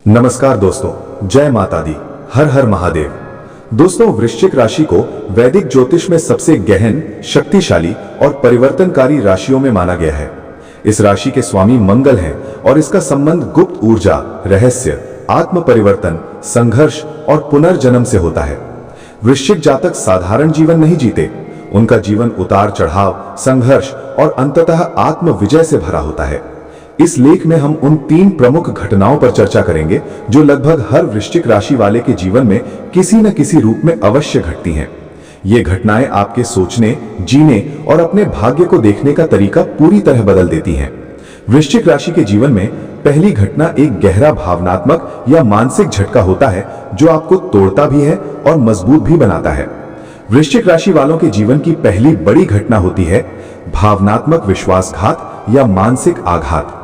नमस्कार दोस्तों, जय माता दी, हर हर महादेव। दोस्तों, वृश्चिक राशि को वैदिक ज्योतिष में सबसे गहन, शक्तिशाली और परिवर्तनकारी राशियों में माना गया है। इस राशि के स्वामी मंगल हैं और इसका संबंध गुप्त ऊर्जा, रहस्य, आत्म परिवर्तन, संघर्ष और पुनर्जन्म से होता है। वृश्चिक जातक साधारण जीवन नहीं जीते, उनका जीवन उतार चढ़ाव, संघर्ष और अंततः आत्म विजय से भरा होता है। इस लेख में हम उन 3 प्रमुख घटनाओं पर चर्चा करेंगे जो लगभग हर वृश्चिक राशि वाले के जीवन में किसी न किसी रूप में अवश्य घटती हैं। ये घटनाएं आपके सोचने, जीने और अपने भाग्य को देखने का तरीका पूरी तरह बदल देती हैं। वृश्चिक राशि के जीवन में पहली घटना एक गहरा भावनात्मक या मानसिक झटका होता है जो आपको तोड़ता भी है और मजबूत भी बनाता है। वृश्चिक राशि वालों के जीवन की पहली बड़ी घटना होती है भावनात्मक विश्वासघात या मानसिक आघात।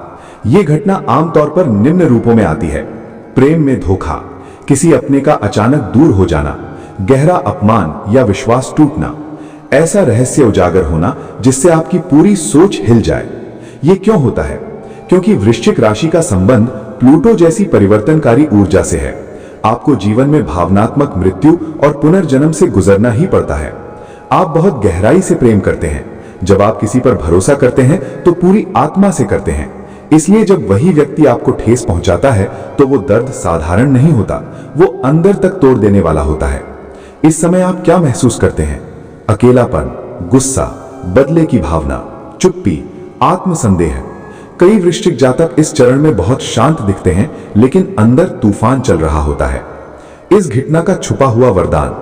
यह घटना आमतौर पर निम्न रूपों में आती है: प्रेम में धोखा, किसी अपने का अचानक दूर हो जाना, गहरा अपमान या विश्वास टूटना, ऐसा रहस्य उजागर होना जिससे आपकी पूरी सोच हिल जाए। यह क्यों होता है? क्योंकि वृश्चिक राशि का संबंध प्लूटो जैसी परिवर्तनकारी ऊर्जा से है। आपको जीवन में भावनात्मक मृत्यु और पुनर्जन्म से गुजरना ही पड़ता है। आप बहुत गहराई से प्रेम करते हैं। जब आप किसी पर भरोसा करते हैं तो पूरी आत्मा से करते हैं। इसलिए जब वही व्यक्ति आपको ठेस पहुंचाता है तो वो दर्द साधारण नहीं होता, वो अंदर तक तोड़ देने वाला होता है। इस समय आप क्या महसूस करते हैं? अकेलापन, गुस्सा, बदले की भावना, चुप्पी, आत्मसंदेह। कई वृश्चिक जातक इस चरण में बहुत शांत दिखते हैं, लेकिन अंदर तूफान चल रहा होता है। इस घटना का छुपा हुआ वरदान,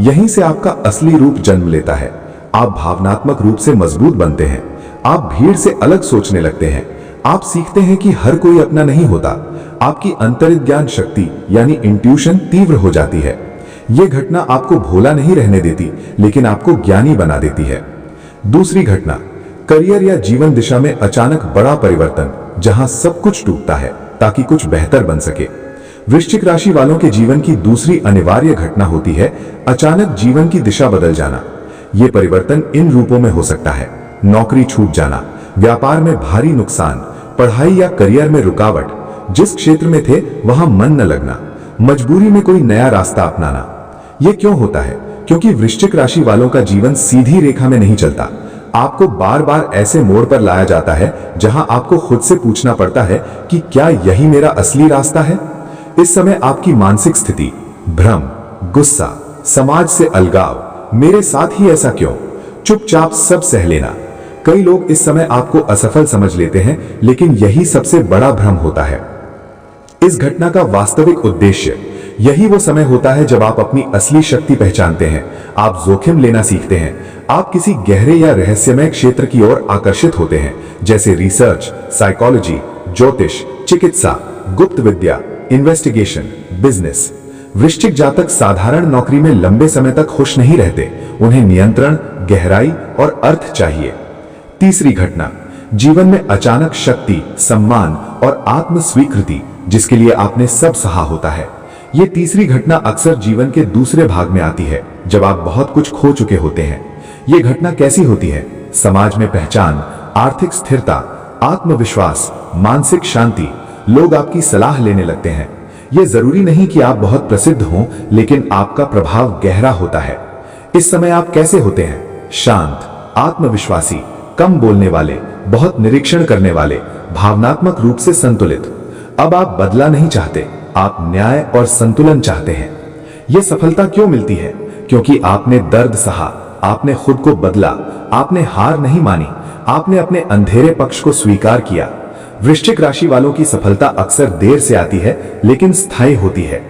यहीं से आपका असली रूप जन्म लेता है। आप भावनात्मक रूप से मजबूत बनते हैं। आप भीड़ से अलग सोचने लगते हैं। आप सीखते हैं कि हर कोई अपना नहीं होता। आपकी अंतर्ज्ञान शक्ति यानी इंट्यूशन तीव्र हो जाती है। यह घटना आपको भोला नहीं रहने देती, लेकिन आपको ज्ञानी बना देती है। दूसरी घटना, करियर या जीवन दिशा में अचानक बड़ा परिवर्तन, जहां सब कुछ टूटता है ताकि कुछ बेहतर बन सके। वृश्चिक राशि वालों के जीवन की दूसरी अनिवार्य घटना होती है अचानक जीवन की दिशा बदल जाना। यह परिवर्तन इन रूपों में हो सकता है: नौकरी छूट जाना, व्यापार में भारी नुकसान, पढ़ाई या करियर में रुकावट, जिस क्षेत्र में थे वहां मन न लगना, मजबूरी में कोई नया रास्ता अपनाना। यह क्यों होता है? क्योंकि वृश्चिक राशि वालों का जीवन सीधी रेखा में नहीं चलता। आपको बार बार ऐसे मोड़ पर लाया जाता है जहां आपको खुद से पूछना पड़ता है कि क्या यही मेरा असली रास्ता है? इस समय आपकी मानसिक स्थिति, भ्रम, गुस्सा, समाज से अलगाव, मेरे साथ ही ऐसा क्यों, चुपचाप सब सह लेना। कई लोग इस समय आपको असफल समझ लेते हैं, लेकिन यही सबसे बड़ा भ्रम होता है। इस घटना का वास्तविक उद्देश्य, यही वो समय होता है जब आप अपनी असली शक्ति पहचानते हैं। आप जोखिम लेना सीखते हैं। आप किसी गहरे या रहस्यमय क्षेत्र की ओर आकर्षित होते हैं, जैसे रिसर्च, साइकोलॉजी, ज्योतिष, चिकित्सा, गुप्त विद्या, इन्वेस्टिगेशन, बिजनेस। वृश्चिक जातक साधारण नौकरी में लंबे समय तक खुश नहीं रहते। उन्हें नियंत्रण, गहराई और अर्थ चाहिए। तीसरी घटना, जीवन में अचानक शक्ति, सम्मान और आत्म स्वीकृति, जिसके लिए आपने सब सहा होता है। यह तीसरी घटना अक्सर जीवन के दूसरे भाग में आती है, जब आप बहुत कुछ खो चुके होते हैं। यह घटना कैसी होती है? समाज में पहचान, आर्थिक स्थिरता, आत्मविश्वास, मानसिक शांति। लोग आपकी सलाह लेने लगते हैं। यह जरूरी नहीं कि आप बहुत प्रसिद्ध हों, लेकिन आपका प्रभाव गहरा होता है। इस समय आप कैसे होते हैं? शांत, आत्मविश्वासी, कम बोलने वाले, बहुत निरीक्षण करने वाले, भावनात्मक रूप से संतुलित। अब आप बदला नहीं चाहते, आप न्याय और संतुलन चाहते हैं। यह सफलता क्यों मिलती है? क्योंकि आपने दर्द सहा, आपने खुद को बदला, आपने हार नहीं मानी, आपने अपने अंधेरे पक्ष को स्वीकार किया। वृश्चिक राशि वालों की सफलता अक्सर देर से आती है, लेकिन स्थायी होती है।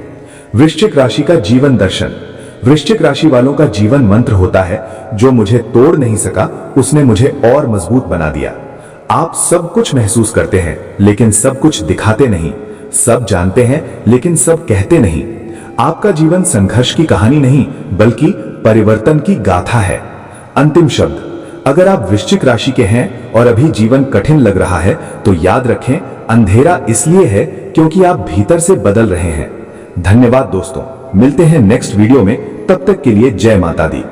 वृश्चिक राशि का जीवन दर्शन, वृश्चिक राशि वालों का जीवन मंत्र होता है: जो मुझे तोड़ नहीं सका, उसने मुझे और मजबूत बना दिया। आप सब कुछ महसूस करते हैं, लेकिन सब कुछ दिखाते नहीं। सब जानते हैं, लेकिन सब कहते नहीं। आपका जीवन संघर्ष की कहानी नहीं, बल्कि परिवर्तन की गाथा है। अंतिम शब्द, अगर आप वृश्चिक राशि के हैं और अभी जीवन कठिन लग रहा है, तो याद रखें, अंधेरा इसलिए है क्योंकि आप भीतर से बदल रहे हैं। धन्यवाद दोस्तों, मिलते हैं नेक्स्ट वीडियो में। तब तक के लिए जय माता दी।